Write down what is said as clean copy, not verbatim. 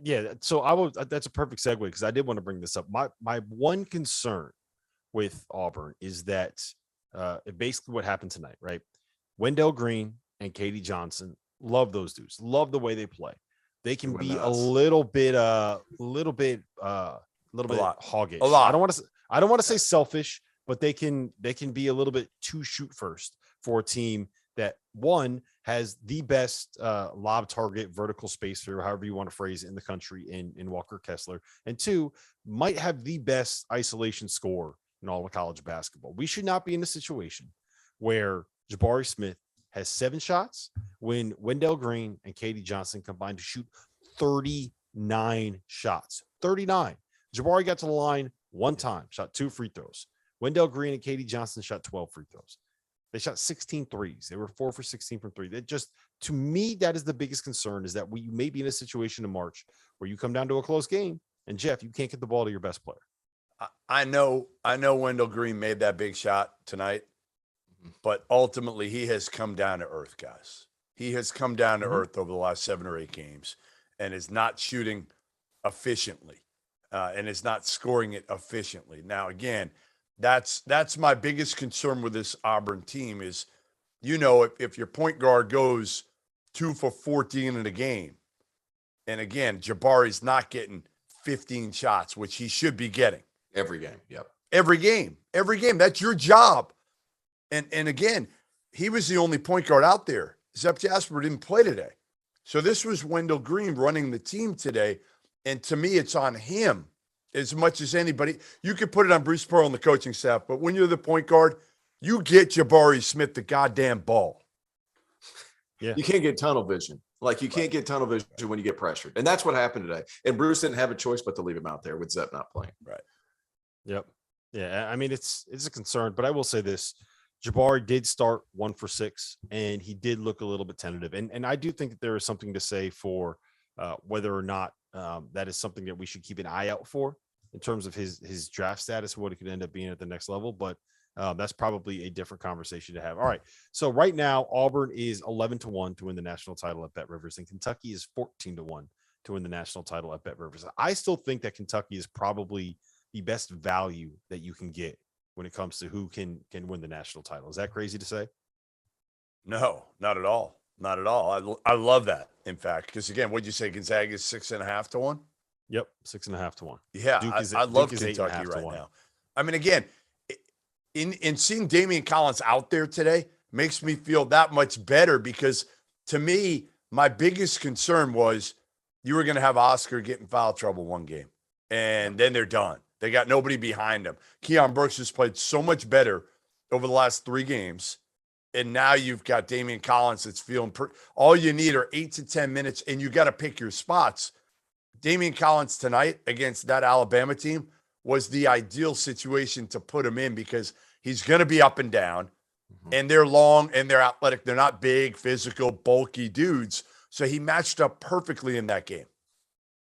Yeah, so I will. That's a perfect segue because I did want to bring this up. My one concern with Auburn is that basically what happened tonight, right? Wendell Green and Katie Johnson, love those dudes. Love the way they play. They They can went be nuts. a little A bit lot. A hoggish. lot. I don't want to say selfish, but they can be a little bit too shoot first for a team that one has the best lob target vertical spacer, however you want to phrase it, in the country in Walker Kessler, and two might have the best isolation score in all of college basketball. We should not be in a situation where Jabari Smith has 7 shots when Wendell Green and Katie Johnson combined to shoot 39 shots. 39. Jabari got to the line one time, shot 2 free throws. Wendell Green and Katie Johnson shot 12 free throws. They shot 16 threes. They were 4 for 16 from 3. That just, to me, that is the biggest concern, is that we may be in a situation in March where you come down to a close game and Jeff, you can't get the ball to your best player. I know Wendell Green made that big shot tonight, but ultimately he has come down to earth, guys. He has come down to earth over the last 7 or 8 games and is not shooting efficiently and is not scoring it efficiently. Now, again, that's my biggest concern with this Auburn team is, if your point guard goes 2 for 14 in a game, and again, Jabari's not getting 15 shots, which he should be getting. Every game. Yep. Every game. That's your job. And again, he was the only point guard out there. Zep Jasper didn't play today. So this was Wendell Green running the team today. And to me, it's on him as much as anybody. You could put it on Bruce Pearl and the coaching staff, but when you're the point guard, you get Jabari Smith the goddamn ball. Yeah. You can't get tunnel vision. Like, you can't get tunnel vision when you get pressured. And that's what happened today. And Bruce didn't have a choice but to leave him out there with Zep not playing. Right. Yep. Yeah. I mean, it's a concern, but I will say this. Jabari did start 1 for 6, and he did look a little bit tentative. And I do think that there is something to say for whether or not that is something that we should keep an eye out for in terms of his draft status, what it could end up being at the next level. But that's probably a different conversation to have. All right. So right now, Auburn is 11-1 to win the national title at Bet Rivers, and Kentucky is 14-1 to win the national title at Bet Rivers. I still think that Kentucky is probably the best value that you can get when it comes to who can win the national title. Is that crazy to say? No, not at all. Not at all. I love that, in fact, because again, what'd you say? Gonzaga is 6.5-1? Yep, 6.5-1. Yeah, I love Kentucky right now. I mean, again, in seeing Damian Collins out there today makes me feel that much better, because to me, my biggest concern was you were going to have Oscar get in foul trouble one game, and then they're done. They got nobody behind him. Keon Brooks has played so much better over the last 3 games. And now you've got Damian Collins that's feeling all you need are 8 to 10 minutes, and you got to pick your spots. Damian Collins tonight against that Alabama team was the ideal situation to put him in, because he's going to be up and down, and they're long and they're athletic. They're not big, physical, bulky dudes. So he matched up perfectly in that game.